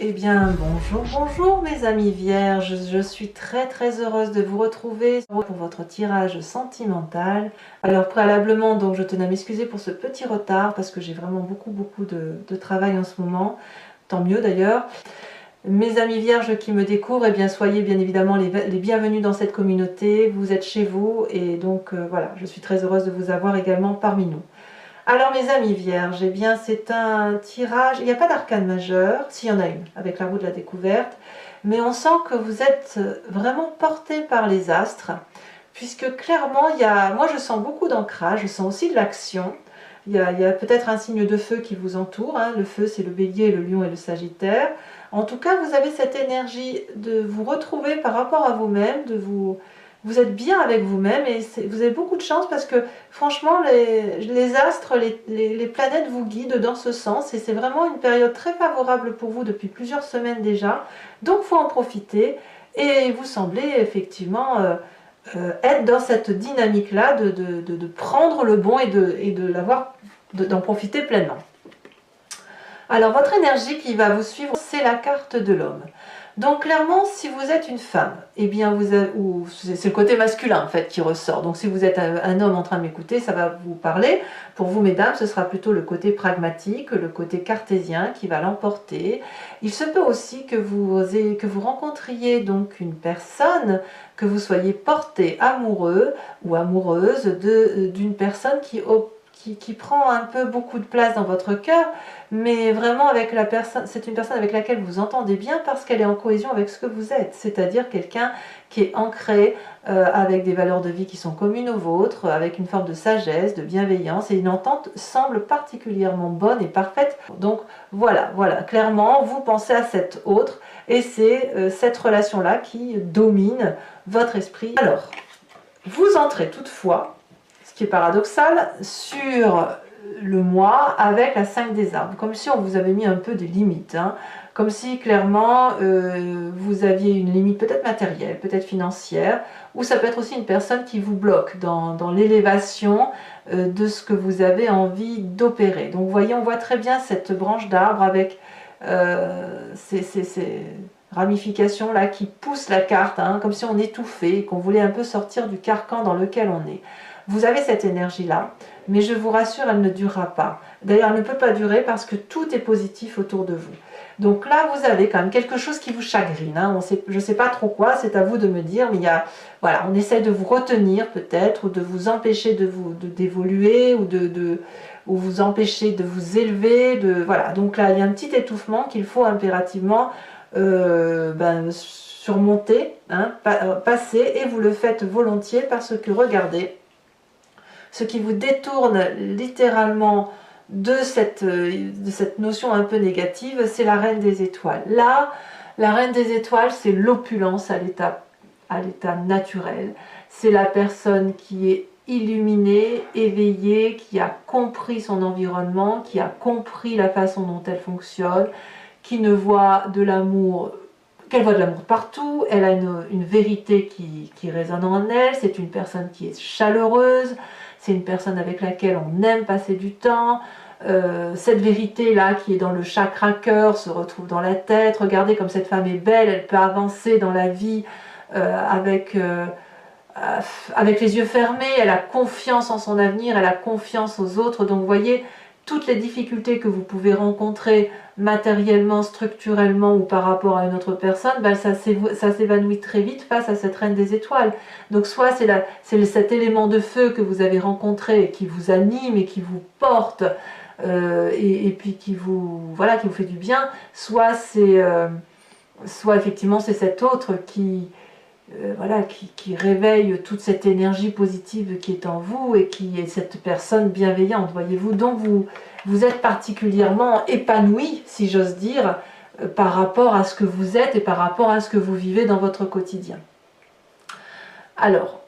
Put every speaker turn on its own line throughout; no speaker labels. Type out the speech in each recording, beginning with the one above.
Eh bien, bonjour, bonjour mes amis vierges, je suis très heureuse de vous retrouver pour votre tirage sentimental. Alors préalablement, donc je tenais à m'excuser pour ce petit retard parce que j'ai vraiment beaucoup de travail en ce moment, tant mieux d'ailleurs. Mes amis vierges qui me découvrent, eh bien soyez bien évidemment les bienvenus dans cette communauté, vous êtes chez vous et donc voilà, je suis très heureuse de vous avoir également parmi nous. Alors mes amis vierges, eh bien c'est un tirage, il n'y a pas d'arcane majeur, s'il y en a une, avec la roue de la découverte, mais on sent que vous êtes vraiment porté par les astres, puisque clairement, moi je sens beaucoup d'ancrage, je sens aussi de l'action, il y a peut-être un signe de feu qui vous entoure, hein. Le feu c'est le bélier, le lion et le sagittaire. En tout cas, vous avez cette énergie de vous retrouver par rapport à vous-même, vous êtes bien avec vous-même et vous avez beaucoup de chance parce que franchement les astres, les planètes vous guident dans ce sens et c'est vraiment une période très favorable pour vous depuis plusieurs semaines déjà, donc il faut en profiter et vous semblez effectivement être dans cette dynamique là de prendre le bon et d'en profiter pleinement. Alors votre énergie qui va vous suivre, c'est la carte de l'homme. Donc clairement, si vous êtes une femme, eh bien c'est le côté masculin en fait qui ressort. Donc si vous êtes un homme en train de m'écouter, ça va vous parler. Pour vous mesdames, ce sera plutôt le côté pragmatique, le côté cartésien qui va l'emporter. Il se peut aussi que vous rencontriez donc une personne, que vous soyez porté amoureux ou amoureuse d'une personne qui prend un peu beaucoup de place dans votre cœur, mais vraiment avec la personne, c'est une personne avec laquelle vous entendez bien parce qu'elle est en cohésion avec ce que vous êtes, c'est-à-dire quelqu'un qui est ancré avec des valeurs de vie qui sont communes aux vôtres, avec une forme de sagesse, de bienveillance, et une entente semble particulièrement bonne et parfaite. Donc voilà, clairement, vous pensez à cette autre, et c'est cette relation-là qui domine votre esprit. Alors, vous entrez toutefois, ce qui est paradoxal, sur le mois avec la 5 des arbres, comme si on vous avait mis un peu des limites, hein. Comme si clairement vous aviez une limite peut-être matérielle, peut-être financière, ou ça peut être aussi une personne qui vous bloque dans l'élévation de ce que vous avez envie d'opérer. Donc vous voyez, on voit très bien cette branche d'arbre avec ces ramifications là qui poussent la carte, hein, comme si on étouffait et qu'on voulait un peu sortir du carcan dans lequel on est. Vous avez cette énergie-là, mais je vous rassure, elle ne durera pas. D'ailleurs, elle ne peut pas durer parce que tout est positif autour de vous. Donc là, vous avez quand même quelque chose qui vous chagrine, hein. Je ne sais pas trop quoi, c'est à vous de me dire, mais voilà, on essaie de vous retenir peut-être, ou de vous empêcher d'évoluer, ou vous empêcher de vous élever. Voilà. Donc là, il y a un petit étouffement qu'il faut impérativement surmonter, hein, passer, et vous le faites volontiers parce que regardez, ce qui vous détourne littéralement de cette notion un peu négative, c'est la reine des étoiles. Là, la reine des étoiles, c'est l'opulence à l'état naturel. C'est la personne qui est illuminée, éveillée, qui a compris son environnement, qui a compris la façon dont elle fonctionne, qui ne voit de l'amour, qu'elle voit de l'amour partout, elle a une vérité qui résonne en elle, c'est une personne qui est chaleureuse, c'est une personne avec laquelle on aime passer du temps. Cette vérité-là qui est dans le chakra cœur se retrouve dans la tête. Regardez comme cette femme est belle, elle peut avancer dans la vie avec les yeux fermés, elle a confiance en son avenir, elle a confiance aux autres. Donc vous voyez, toutes les difficultés que vous pouvez rencontrer matériellement, structurellement ou par rapport à une autre personne, ça s'évanouit très vite face à cette reine des étoiles. Donc soit c'est cet élément de feu que vous avez rencontré et qui vous anime et qui vous porte et puis qui vous fait du bien, soit effectivement c'est cet autre qui réveille toute cette énergie positive qui est en vous et qui est cette personne bienveillante, voyez-vous. Donc vous êtes particulièrement épanoui, si j'ose dire, par rapport à ce que vous êtes et par rapport à ce que vous vivez dans votre quotidien. Alors,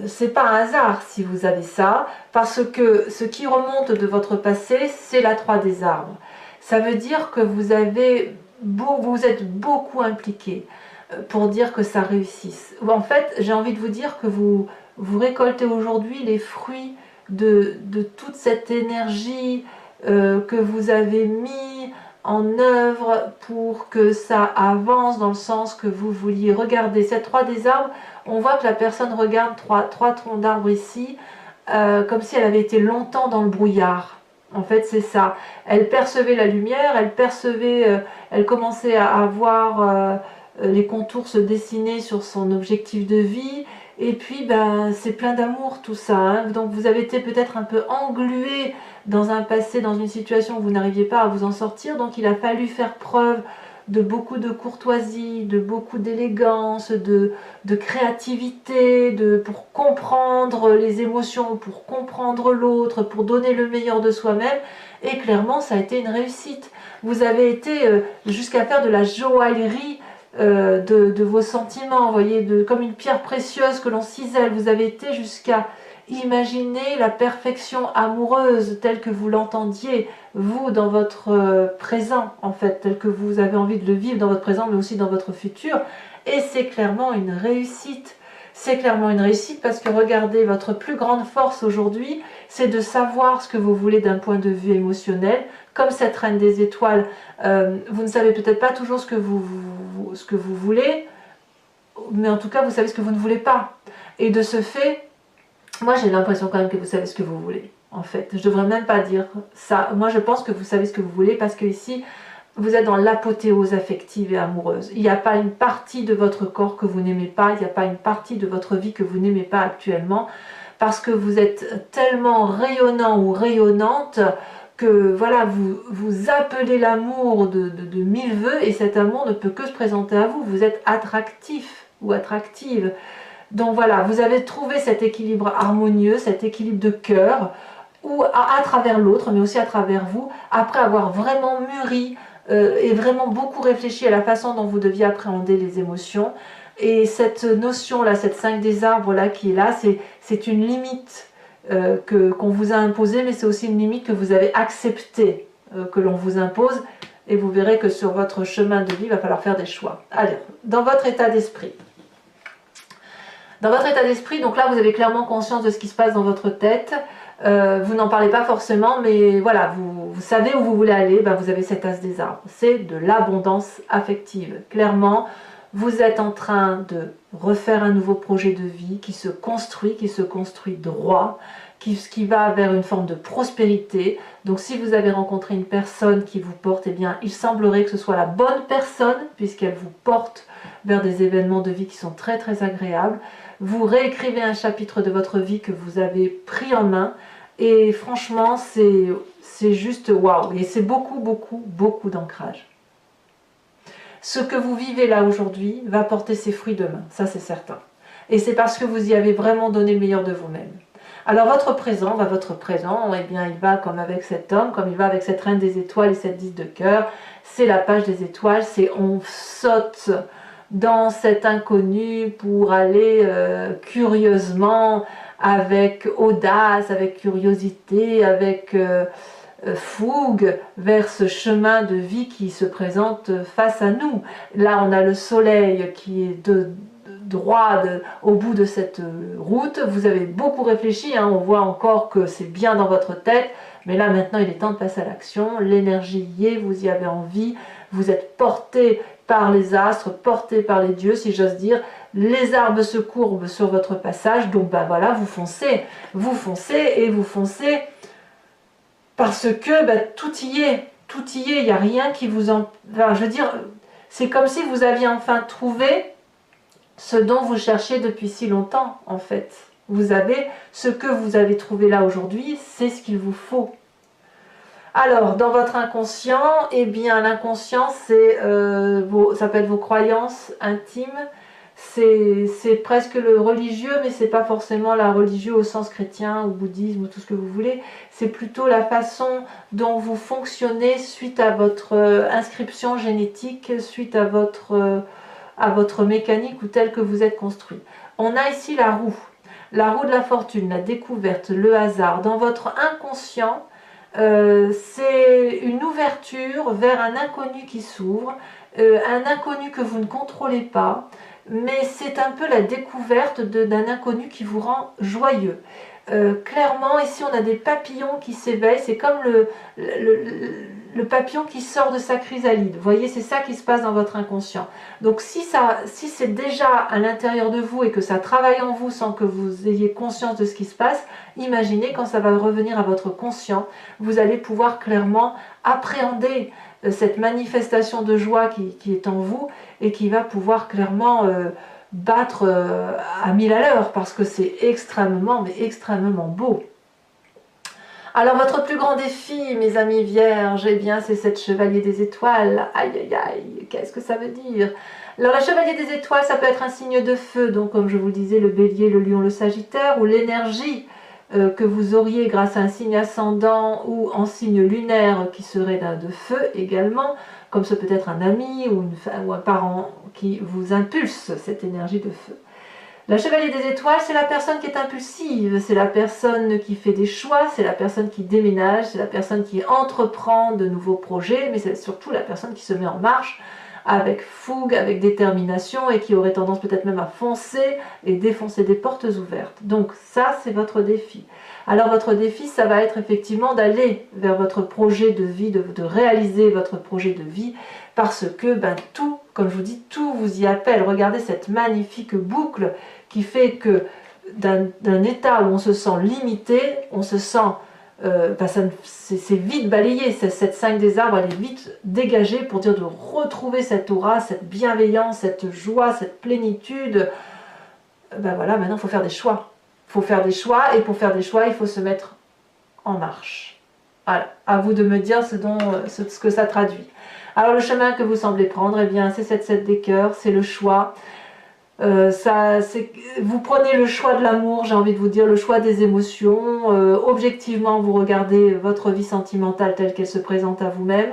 c'est pas un hasard si vous avez ça, parce que ce qui remonte de votre passé, c'est la 3 des arbres. Ça veut dire que vous êtes beaucoup impliqué pour dire que ça réussisse. En fait, j'ai envie de vous dire que vous récoltez aujourd'hui les fruits de toute cette énergie que vous avez mis en œuvre pour que ça avance dans le sens que vous vouliez. Regardez, cette 3 des arbres, on voit que la personne regarde trois troncs d'arbres ici, comme si elle avait été longtemps dans le brouillard. En fait, c'est ça. Elle percevait la lumière, elle percevait, elle commençait à voir les contours se dessiner sur son objectif de vie. Et puis, ben, c'est plein d'amour tout ça. Hein. Donc, vous avez été peut-être un peu englué dans un passé, dans une situation où vous n'arriviez pas à vous en sortir. Donc, il a fallu faire preuve de beaucoup de courtoisie, de beaucoup d'élégance, de créativité, pour comprendre les émotions, pour comprendre l'autre, pour donner le meilleur de soi-même. Et clairement, ça a été une réussite. Vous avez été jusqu'à faire de la joaillerie de vos sentiments, vous voyez, comme une pierre précieuse que l'on cisèle. Vous avez été jusqu'à imaginer la perfection amoureuse telle que vous l'entendiez, vous, dans votre présent, en fait, tel que vous avez envie de le vivre dans votre présent, mais aussi dans votre futur. Et c'est clairement une réussite. C'est clairement une réussite parce que regardez, votre plus grande force aujourd'hui, c'est de savoir ce que vous voulez d'un point de vue émotionnel. Comme cette reine des étoiles, vous ne savez peut-être pas toujours ce que vous voulez, mais en tout cas, vous savez ce que vous ne voulez pas. Et de ce fait, moi j'ai l'impression quand même que vous savez ce que vous voulez. En fait, je ne devrais même pas dire ça. Moi je pense que vous savez ce que vous voulez parce que ici, vous êtes dans l'apothéose affective et amoureuse. Il n'y a pas une partie de votre corps que vous n'aimez pas, il n'y a pas une partie de votre vie que vous n'aimez pas actuellement, parce que vous êtes tellement rayonnant ou rayonnante que voilà, vous appelez l'amour de mille vœux et cet amour ne peut que se présenter à vous. Vous êtes attractif ou attractive. Donc voilà, vous avez trouvé cet équilibre harmonieux, cet équilibre de cœur, ou à travers l'autre, mais aussi à travers vous, après avoir vraiment mûri et vraiment beaucoup réfléchi à la façon dont vous deviez appréhender les émotions. Et cette notion-là, cette 5 des arbres-là qui est là, c'est une limite qu'on vous a imposée, mais c'est aussi une limite que vous avez acceptée, que l'on vous impose. Et vous verrez que sur votre chemin de vie, il va falloir faire des choix. Alors, dans votre état d'esprit. Dans votre état d'esprit, donc là, vous avez clairement conscience de ce qui se passe dans votre tête. Vous n'en parlez pas forcément, mais voilà, vous savez où vous voulez aller, ben vous avez cet as des arbres. C'est de l'abondance affective. Clairement, vous êtes en train de refaire un nouveau projet de vie qui se construit droit, qui va vers une forme de prospérité. Donc si vous avez rencontré une personne qui vous porte, eh bien, il semblerait que ce soit la bonne personne, puisqu'elle vous porte vers des événements de vie qui sont très très agréables. Vous réécrivez un chapitre de votre vie que vous avez pris en main, et franchement, c'est juste waouh, et c'est beaucoup d'ancrage. Ce que vous vivez là aujourd'hui va porter ses fruits demain, ça c'est certain. Et c'est parce que vous y avez vraiment donné le meilleur de vous-même. Alors votre présent, eh bien, il va comme avec cet homme, comme il va avec cette reine des étoiles et cette 10 de cœur. C'est la page des étoiles, c'est on saute dans cet inconnu pour aller curieusement, avec audace, avec curiosité, avec fougue vers ce chemin de vie qui se présente face à nous. Là, on a le soleil qui est droit au bout de cette route. Vous avez beaucoup réfléchi, hein, on voit encore que c'est bien dans votre tête, mais là maintenant il est temps de passer à l'action. L'énergie y est, vous y avez envie, vous êtes porté par les astres, porté par les dieux, si j'ose dire. Les arbres se courbent sur votre passage, donc ben voilà, vous foncez parce que ben, tout y est, il n'y a rien qui vous en... Enfin, je veux dire, c'est comme si vous aviez enfin trouvé ce dont vous cherchez depuis si longtemps, en fait. Vous avez ce que vous avez trouvé là aujourd'hui, c'est ce qu'il vous faut. Alors, dans votre inconscient, eh bien, l'inconscient, c'est ça peut être vos croyances intimes, c'est presque le religieux, mais c'est pas forcément la religieux au sens chrétien, ou bouddhisme, ou tout ce que vous voulez. C'est plutôt la façon dont vous fonctionnez suite à votre inscription génétique, suite à votre mécanique ou telle que vous êtes construit. On a ici la roue de la fortune, la découverte, le hasard. Dans votre inconscient, c'est une ouverture vers un inconnu qui s'ouvre, un inconnu que vous ne contrôlez pas, mais c'est un peu la découverte d'un inconnu qui vous rend joyeux. Clairement, ici on a des papillons qui s'éveillent, c'est comme le papillon qui sort de sa chrysalide. Vous voyez, c'est ça qui se passe dans votre inconscient. Donc si c'est déjà à l'intérieur de vous et que ça travaille en vous sans que vous ayez conscience de ce qui se passe, imaginez quand ça va revenir à votre conscient, vous allez pouvoir clairement appréhender cette manifestation de joie qui est en vous et qui va pouvoir clairement battre à 1000 à l'heure parce que c'est extrêmement, mais extrêmement beau. Alors votre plus grand défi, mes amis vierges, eh bien c'est cette chevalier des étoiles. Aïe aïe aïe, qu'est-ce que ça veut dire? Alors la chevalier des étoiles, ça peut être un signe de feu, donc comme je vous le disais, le bélier, le lion, le sagittaire, ou l'énergie que vous auriez grâce à un signe ascendant ou en signe lunaire qui serait de feu également, comme ce peut être un ami ou un parent qui vous impulse cette énergie de feu. La chevalier des étoiles, c'est la personne qui est impulsive, c'est la personne qui fait des choix, c'est la personne qui déménage, c'est la personne qui entreprend de nouveaux projets, mais c'est surtout la personne qui se met en marche avec fougue, avec détermination et qui aurait tendance peut-être même à foncer et défoncer des portes ouvertes. Donc ça, c'est votre défi. Alors votre défi, ça va être effectivement d'aller vers votre projet de vie, de réaliser votre projet de vie, parce que tout, comme je vous dis, tout vous y appelle. Regardez cette magnifique boucle qui fait que d'un état où on se sent limité, on se sent, c'est vite balayé, cette 5 des arbres, elle est vite dégagée pour dire de retrouver cette aura, cette bienveillance, cette joie, cette plénitude. Voilà, maintenant il faut faire des choix. Il faut faire des choix, et pour faire des choix, il faut se mettre en marche. Voilà, à vous de me dire ce que ça traduit. Alors le chemin que vous semblez prendre, eh bien c'est cette 7 des cœurs, c'est le choix. Vous prenez le choix de l'amour, j'ai envie de vous dire, le choix des émotions. Objectivement, vous regardez votre vie sentimentale telle qu'elle se présente à vous-même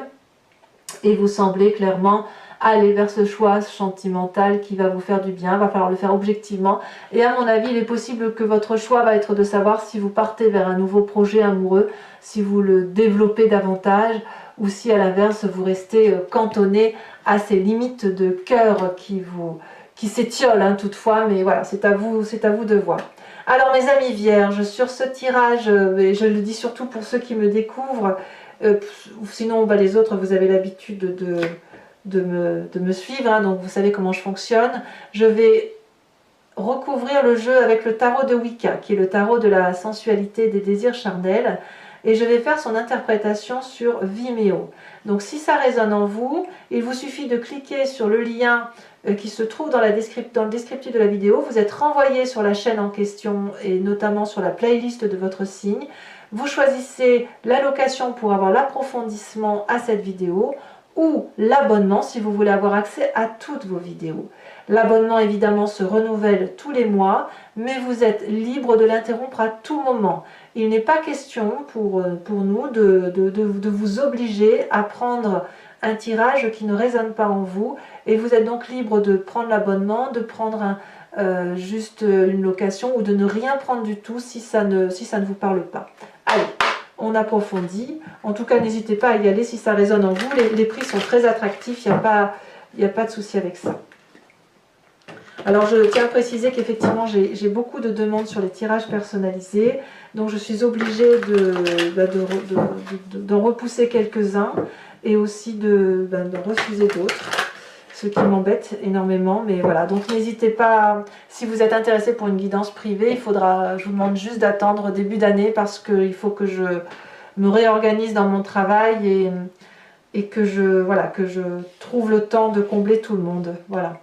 et vous semblez clairement aller vers ce choix sentimental qui va vous faire du bien. Il va falloir le faire objectivement. Et à mon avis, il est possible que votre choix va être de savoir si vous partez vers un nouveau projet amoureux, si vous le développez davantage, ou si à l'inverse, vous restez cantonné à ces limites de cœur qui s'étiolent toutefois, mais voilà, c'est à vous de voir. Alors mes amis vierges, sur ce tirage, et je le dis surtout pour ceux qui me découvrent, sinon les autres, vous avez l'habitude de me suivre, donc vous savez comment je fonctionne. Je vais recouvrir le jeu avec le tarot de Wicca, qui est le tarot de la sensualité, des désirs charnels, et je vais faire son interprétation sur Vimeo. Donc si ça résonne en vous, il vous suffit de cliquer sur le lien qui se trouve dans le descriptif de la vidéo. Vous êtes renvoyé sur la chaîne en question et notamment sur la playlist de votre signe. Vous choisissez l'allocation pour avoir l'approfondissement à cette vidéo ou l'abonnement si vous voulez avoir accès à toutes vos vidéos. L'abonnement évidemment se renouvelle tous les mois, mais vous êtes libre de l'interrompre à tout moment. Il n'est pas question pour nous de vous obliger à prendre un tirage qui ne résonne pas en vous, et vous êtes donc libre de prendre l'abonnement, de prendre juste une location ou de ne rien prendre du tout si ça ne vous parle pas. Allez, on approfondit. En tout cas, n'hésitez pas à y aller si ça résonne en vous. Les prix sont très attractifs, il n'y a pas de souci avec ça. Alors je tiens à préciser qu'effectivement j'ai beaucoup de demandes sur les tirages personnalisés, donc je suis obligée d'en repousser quelques-uns et aussi de refuser d'autres, ce qui m'embête énormément, mais voilà, donc n'hésitez pas, si vous êtes intéressé pour une guidance privée, je vous demande juste d'attendre début d'année parce qu'il faut que je me réorganise dans mon travail et que je trouve le temps de combler tout le monde, voilà.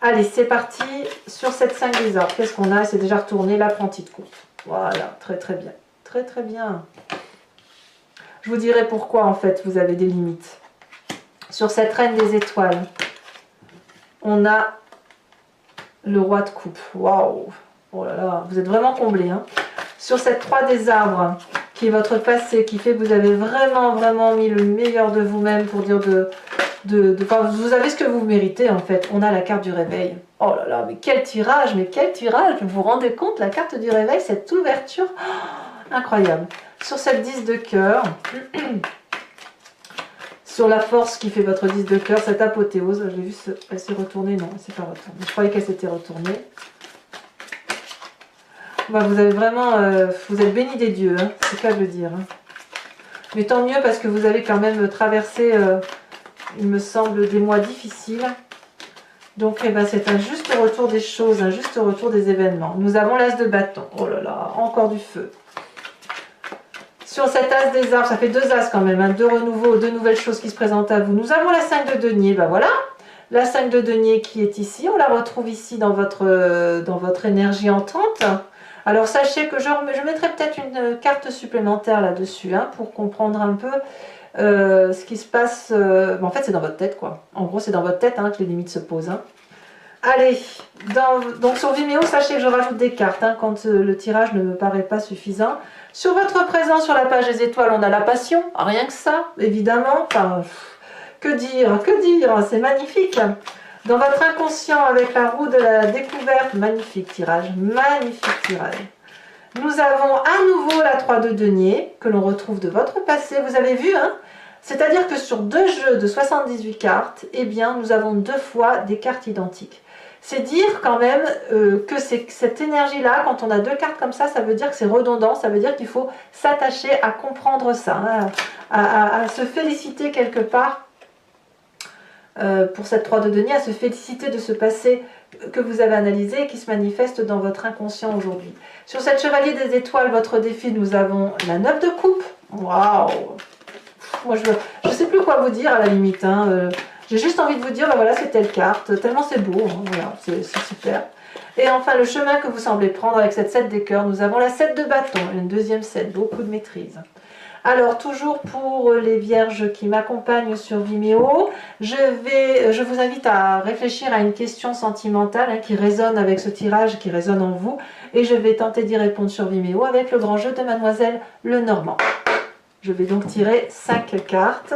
Allez, c'est parti sur cette 5 des arbres. Qu'est-ce qu'on a? C'est déjà retourné l'apprenti de coupe. Voilà, très très bien. Très très bien. Je vous dirai pourquoi en fait vous avez des limites. Sur cette reine des étoiles, on a le roi de coupe. Waouh! Oh là là, vous êtes vraiment comblé. Sur cette 3 des arbres, qui est votre passé, qui fait que vous avez vraiment mis le meilleur de vous-même pour dire vous avez ce que vous méritez en fait. On a la carte du réveil. Oh là là, mais quel tirage, vous vous rendez compte, la carte du réveil, cette ouverture, incroyable. Sur cette 10 de cœur, sur la force qui fait votre 10 de cœur, cette apothéose, je l'ai vu, elle s'est retournée, non, elle s'est pas retournée, je croyais qu'elle s'était retournée. Vous avez vraiment, vous êtes béni des dieux, c'est le cas de le dire. Mais tant mieux parce que vous avez quand même traversé, il me semble, des mois difficiles. Donc eh ben, c'est un juste retour des choses, un juste retour des événements. Nous avons l'as de bâton. Oh là là, encore du feu. Sur cet as des arbres, ça fait 2 as quand même, hein, 2 renouveaux, 2 nouvelles choses qui se présentent à vous. Nous avons la 5 de denier, ben voilà. La 5 de denier qui est ici, on la retrouve ici dans votre énergie entrante. Alors sachez que je mettrai peut-être une carte supplémentaire là-dessus, hein, pour comprendre un peu ce qui se passe. En fait c'est dans votre tête quoi. En gros c'est dans votre tête, hein, que les limites se posent. Hein. Allez, donc sur Vimeo, sachez que je rajoute des cartes, hein, quand le tirage ne me paraît pas suffisant. Sur votre présent, sur la page des étoiles, on a la passion, rien que ça, évidemment. Enfin, que dire, c'est magnifique. Dans votre inconscient, avec la roue de la découverte, magnifique tirage, magnifique tirage. Nous avons à nouveau la 3 de denier, que l'on retrouve de votre passé, vous avez vu, hein? C'est-à-dire que sur 2 jeux de 78 cartes, eh bien, nous avons 2 fois des cartes identiques. C'est dire quand même que cette énergie-là, quand on a 2 cartes comme ça veut dire que c'est redondant, ça veut dire qu'il faut s'attacher à comprendre ça, hein, à se féliciter quelque part pour cette 3 de denier, à se féliciter de ce passé que vous avez analysé et qui se manifeste dans votre inconscient aujourd'hui. Sur cette chevalier des étoiles, votre défi, nous avons la 9 de coupe. Waouh! Moi, je ne sais plus quoi vous dire à la limite, hein, j'ai juste envie de vous dire, ben voilà, c'est telle carte, tellement c'est beau, hein, voilà, c'est super. Et enfin, le chemin que vous semblez prendre avec cette 7 des cœurs, nous avons la 7 de bâton, une deuxième 7, beaucoup de maîtrise. Alors, toujours pour les vierges qui m'accompagnent sur Vimeo, je vous invite à réfléchir à une question sentimentale, hein, qui résonne avec ce tirage, qui résonne en vous, et je vais tenter d'y répondre sur Vimeo avec le grand jeu de Mademoiselle Lenormand. Je vais donc tirer 5 cartes.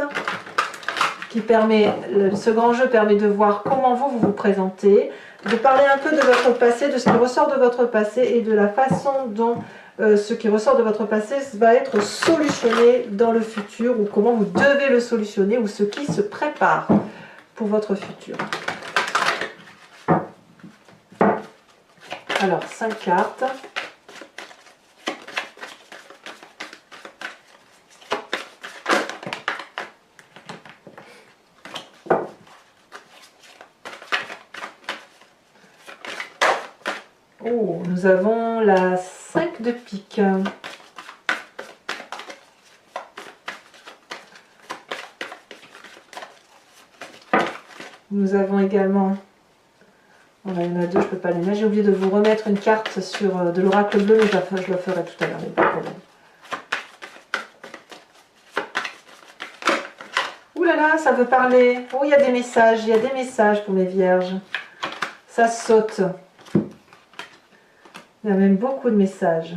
Ce grand jeu permet de voir comment vous vous présentez, de parler un peu de votre passé, de ce qui ressort de votre passé et de la façon dont ce qui ressort de votre passé va être solutionné dans le futur, ou comment vous devez le solutionner, ou ce qui se prépare pour votre futur. Alors, 5 cartes. Oh, nous avons la 5 de pique. Nous avons également, il y en a 2, je ne peux pas les mettre, j'ai oublié de vous remettre une carte sur de l'oracle bleu, mais je le ferai tout à l'heure, pas de problème. Ouh là là, ça veut parler. Oh, il y a des messages pour mes vierges. Ça saute. Il y a même beaucoup de messages.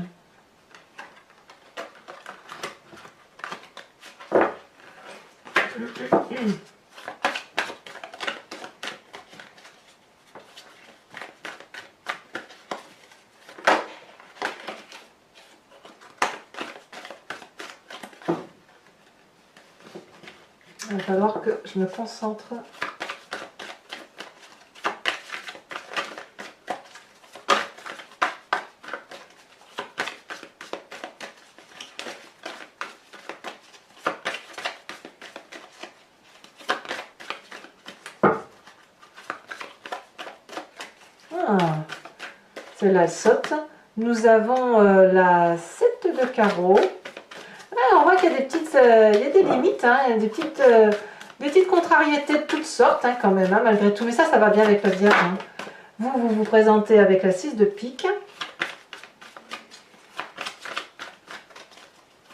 Il va falloir que je me concentre. Ah, celle-là elle saute. Nous avons la 7 de carreau. Ah, on voit qu'il y a des petites, il y a des limites, hein, il y a des petites contrariétés de toutes sortes, hein, quand même, hein, malgré tout. Mais ça va bien avec la Vierge. Hein. Vous vous présentez avec la 6 de pique.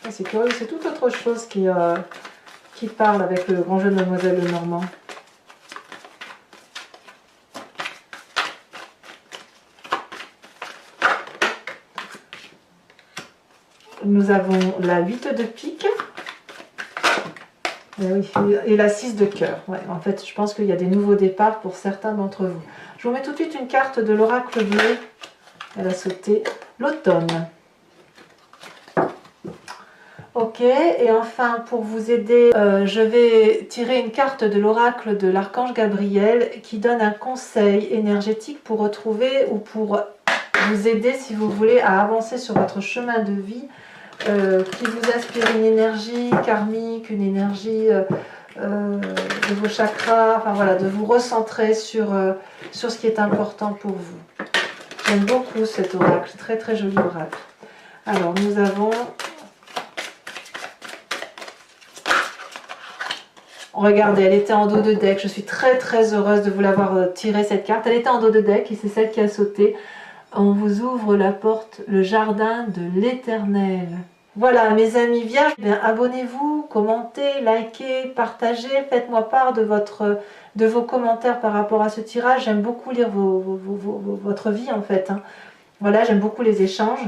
C'est curieux, c'est tout autre chose qui parle avec le grand jeu de Mademoiselle Lenormand. Nous avons la 8 de pique. Et, oui, et la 6 de cœur. Ouais, en fait, je pense qu'il y a des nouveaux départs pour certains d'entre vous. Je vous mets tout de suite une carte de l'oracle bleu. Elle a sauté. L'automne. Ok, et enfin, pour vous aider, je vais tirer une carte de l'oracle de l'archange Gabriel qui donne un conseil énergétique pour retrouver ou pour vous aider, si vous voulez, à avancer sur votre chemin de vie qui vous inspire une énergie karmique, une énergie de vos chakras, enfin voilà, de vous recentrer sur ce qui est important pour vous. J'aime beaucoup cet oracle, très très joli oracle. Alors nous avons... Regardez, elle était en dos de deck. Je suis très très heureuse de vous l'avoir tiré cette carte. Elle était en dos de deck et c'est celle qui a sauté. On vous ouvre la porte, le jardin de l'Éternel. Voilà, mes amis vierges, abonnez-vous, commentez, likez, partagez, faites-moi part de vos commentaires par rapport à ce tirage. J'aime beaucoup lire votre vie en fait. Hein. Voilà, j'aime beaucoup les échanges.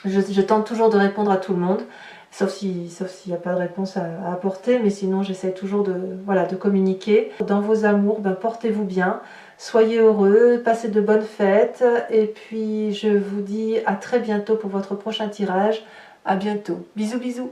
Je tente toujours de répondre à tout le monde. Sauf s'il n'y a pas de réponse à apporter, mais sinon j'essaie toujours de communiquer. Dans vos amours, portez-vous bien, soyez heureux, passez de bonnes fêtes, et puis je vous dis à très bientôt pour votre prochain tirage. À bientôt. Bisous bisous.